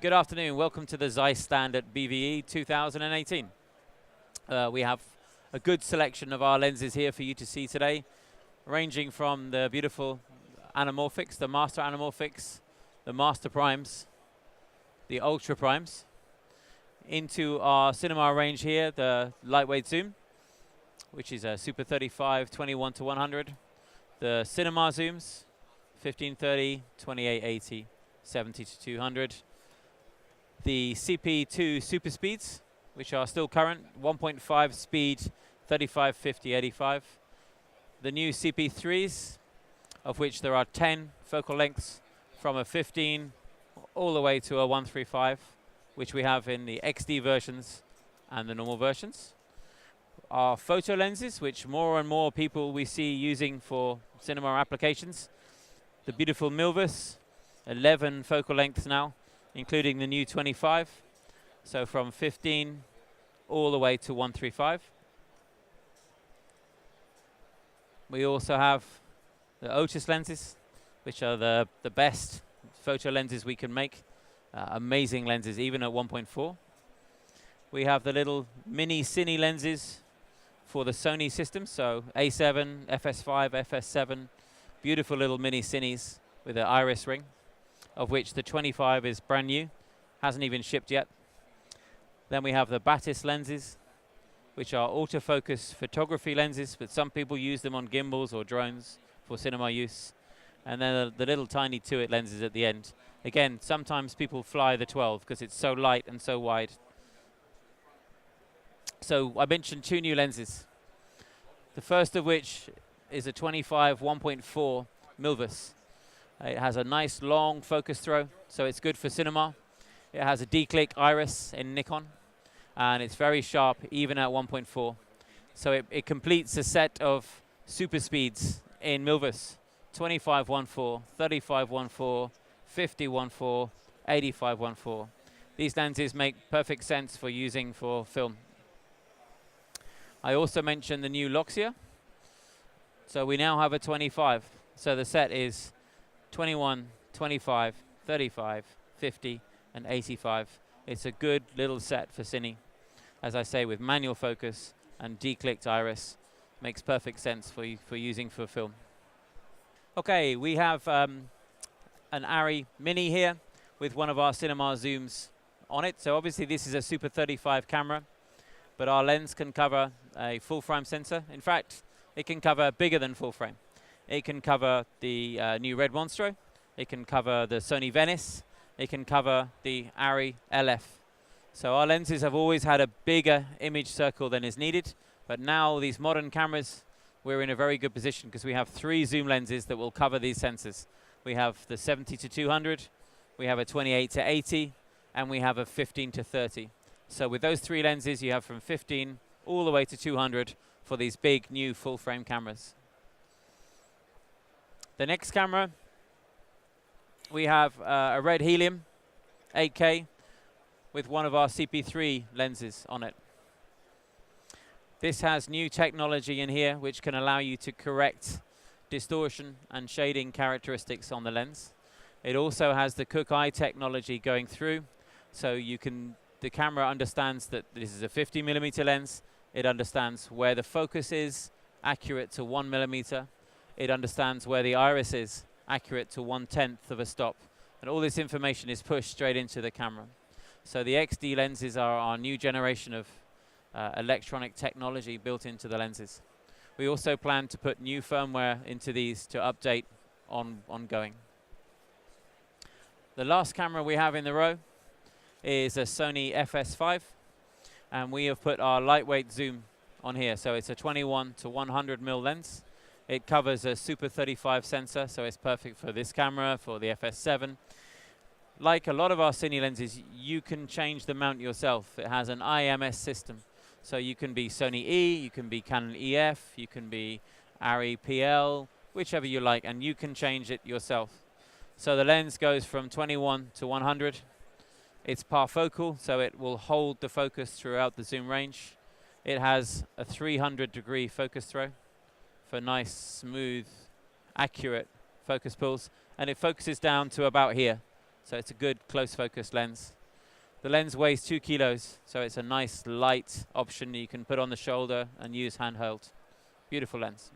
Good afternoon. Welcome to the Zeiss stand at BVE 2018. We have a good selection of our lenses here for you to see today, ranging from the beautiful anamorphics, the master anamorphics, the master primes, the ultra primes, into our cinema range here, the lightweight zoom, which is a Super 35 21 to 100, the cinema zooms, 1530, 2880, 70 to 200, the CP2 super speeds, which are still current, 1.5 speed, 35, 50, 85. The new CP3s, of which there are 10 focal lengths, from a 15 all the way to a 135, which we have in the XD versions and the normal versions. Our photo lenses, which more and more people we see using for cinema applications. The beautiful Milvus, 11 focal lengths now, including the new 25. So from 15 all the way to 135. We also have the Otis lenses, which are the best photo lenses we can make. Amazing lenses, even at 1.4. We have the little mini cine lenses for the Sony system, so A7, FS5, FS7, beautiful little mini cines with an iris ring, of which the 25 is brand new, hasn't even shipped yet. Then we have the Batis lenses, which are autofocus photography lenses, but some people use them on gimbals or drones for cinema use. And then the little tiny Tait lenses at the end. Again, sometimes people fly the 12 because it's so light and so wide. So I mentioned two new lenses. The first of which is a 25 1.4 Milvus. It has a nice long focus throw, so it's good for cinema. It has a D-click iris in Nikon, and it's very sharp even at 1.4. So it completes a set of super speeds in Milvus: 25 1.4, 35 1.4, 50 1.4, 85 1.4. These lenses make perfect sense for using for film. I also mentioned the new Loxia. So we now have a 25. So the set is 21, 25, 35, 50, and 85. It's a good little set for cine. As I say, with manual focus and D-clicked iris, makes perfect sense for using for film. Okay, we have an ARRI Mini here with one of our cinema zooms on it. So obviously this is a Super 35 camera, but our lens can cover a full frame sensor. In fact, it can cover bigger than full frame. It can cover the new Red Monstro. It can cover the Sony Venice. It can cover the ARRI LF. So our lenses have always had a bigger image circle than is needed, but now these modern cameras, we're in a very good position because we have 3 zoom lenses that will cover these sensors. We have the 70 to 200, we have a 28 to 80, and we have a 15 to 30. So with those 3 lenses, you have from 15 all the way to 200 for these big new full frame cameras. The next camera, we have a red helium 8K with one of our CP3 lenses on it. This has new technology in here which can allow you to correct distortion and shading characteristics on the lens. It also has the Cook Eye technology going through, so the camera understands that this is a 50mm lens. It understands where the focus is, accurate to 1mm. It understands where the iris is, accurate to 1/10 of a stop. And all this information is pushed straight into the camera. So the XD lenses are our new generation of electronic technology built into the lenses. We also plan to put new firmware into these to update ongoing. The last camera we have in the row is a Sony FS5, and we have put our lightweight zoom on here. So it's a 21 to 100mm lens. It covers a Super 35 sensor, so it's perfect for this camera, for the FS7. Like a lot of our cine lenses, you can change the mount yourself. It has an IMS system. So you can be Sony E, you can be Canon EF, you can be ARRI PL, whichever you like, and you can change it yourself. So the lens goes from 21 to 100. It's parfocal, so it will hold the focus throughout the zoom range. It has a 300-degree focus throw for nice, smooth, accurate focus pulls, and it focuses down to about here. So it's a good close focus lens. The lens weighs 2 kilos, so it's a nice light option you can put on the shoulder and use handheld. Beautiful lens.